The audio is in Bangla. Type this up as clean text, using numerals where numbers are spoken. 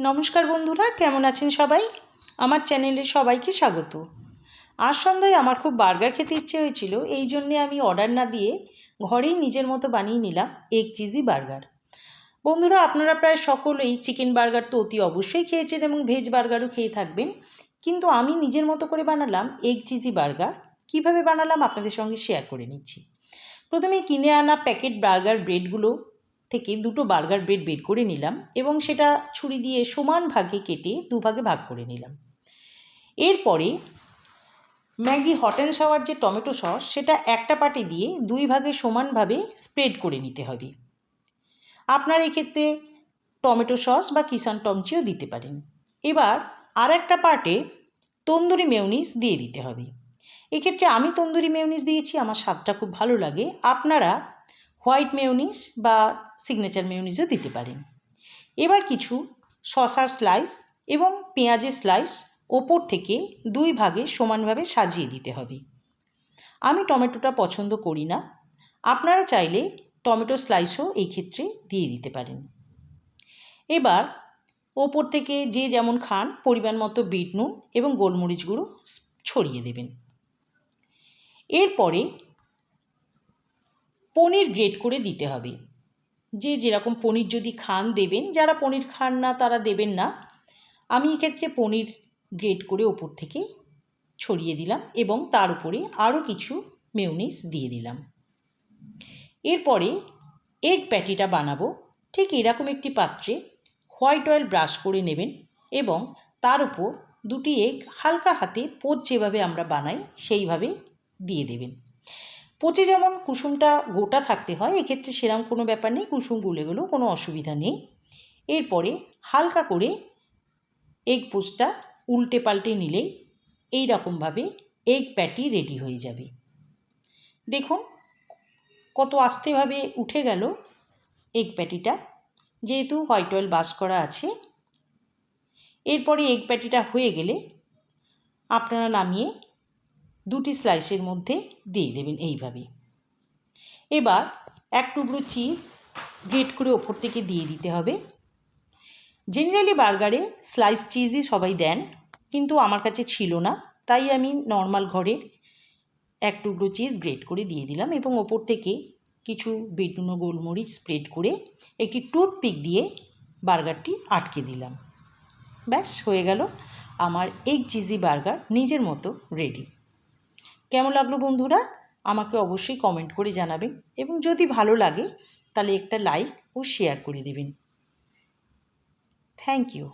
নমস্কার বন্ধুরা, কেমন আছেন সবাই? আমার চ্যানেলে সবাইকে স্বাগত। আজ সন্ধ্যায় আমার খুব বার্গার খেতে ইচ্ছে হয়েছিল, এই জন্যে আমি অর্ডার না দিয়ে ঘরেই নিজের মতো বানিয়ে নিলাম এগ চিজি বার্গার। বন্ধুরা, আপনারা প্রায় সকলেই চিকেন বার্গার তো অতি অবশ্যই খেয়েছেন এবং ভেজ বার্গারও খেয়ে থাকবেন, কিন্তু আমি নিজের মতো করে বানালাম এগ চিজি বার্গার। কীভাবে বানালাম আপনাদের সঙ্গে শেয়ার করে নিচ্ছি। প্রথমে কিনে আনা প্যাকেট বার্গার ব্রেডগুলো থেকে দুটো বার্গার ব্রেড বের করে নিলাম এবং সেটা ছুরি দিয়ে সমান ভাগে কেটে দুভাগে ভাগ করে নিলাম। এরপরে ম্যাগি হট অ্যান্ড সাওয়ার যে টমেটো সস, সেটা একটা পাটে দিয়ে দুই ভাগে সমানভাবে স্প্রেড করে নিতে হবে। আপনার এক্ষেত্রে টমেটো সস বা কিষান টমচিও দিতে পারেন। এবার আর একটা পার্টে তন্দুরি মেয়োনিজ দিয়ে দিতে হবে। এক্ষেত্রে আমি তন্দুরি মেয়োনিজ দিয়েছি, আমার স্বাদটা খুব ভালো লাগে। আপনারা হোয়াইট মেয়োনিজ বা সিগনেচার মেয়োনিজও দিতে পারেন। এবার কিছু শসার স্লাইস এবং পেঁয়াজের স্লাইস ওপর থেকে দুই ভাগে সমানভাবে সাজিয়ে দিতে হবে। আমি টমেটোটা পছন্দ করি না, আপনারা চাইলে টমেটো স্লাইসও এই ক্ষেত্রে দিয়ে দিতে পারেন। এবার ওপর থেকে যে যেমন খান পরিমাণ মতো বিট নুন এবং গোলমরিচ গুঁড়ো ছড়িয়ে দেবেন। এরপরে পনির গ্রেট করে দিতে হবে। যে যেরকম পনির যদি খান দেবেন, যারা পনির খান না তারা দেবেন না। আমি এক্ষেত্রে পনির গ্রেট করে ওপর থেকে ছড়িয়ে দিলাম এবং তার উপরে আরও কিছু মেয়োনিজ দিয়ে দিলাম। এরপরে এগ প্যাটিটা বানাবো। ঠিক এরকম একটি পাত্রে হোয়াইট অয়েল ব্রাশ করে নেবেন এবং তার উপর দুটি এগ হালকা হাতে পোচ যেভাবে আমরা বানাই সেইভাবে দিয়ে দেবেন। পোচে যেমন কুসুমটা গোটা থাকতে হয়, এক্ষেত্রে সেরকম কোনো ব্যাপার নেই, কুসুম গুলে গেলেও কোনো অসুবিধা নেই। এরপরে হালকা করে এগ পোচটা উল্টে পাল্টে নিলেই এই রকমভাবে এগ প্যাটি রেডি হয়ে যাবে। দেখুন কত আস্তেভাবে উঠে গেল এগ প্যাটিটা, যেহেতু হোয়াইট অয়েল ব্রাশ করা আছে। এরপরে এগ প্যাটিটা হয়ে গেলে আপনারা নামিয়ে দুটি স্লাইসের মধ্যে দিয়ে দেবেন এইভাবে। এবার এক টুকরো চিজ গ্রেট করে ওপর থেকে দিয়ে দিতে হবে। জেনারেলি বার্গারে স্লাইস চিজই সবাই দেন, কিন্তু আমার কাছে ছিল না, তাই আমি নর্মাল ঘরের এক টুকরো চিজ গ্রেট করে দিয়ে দিলাম এবং ওপর থেকে কিছু বিট নুন ও গোলমরিচ স্প্রেড করে একটি টুথপিক দিয়ে বার্গারটি আটকে দিলাম। ব্যাস হয়ে গেল আমার এগ চিজি বার্গার নিজের মতো রেডি। কেমন লাগলো বন্ধুরা? আমাকে অবশ্যই কমেন্ট করে জানাবেন এবং যদি ভালো লাগে তাহলে একটা লাইক ও শেয়ার করে দেবেন। Thank you.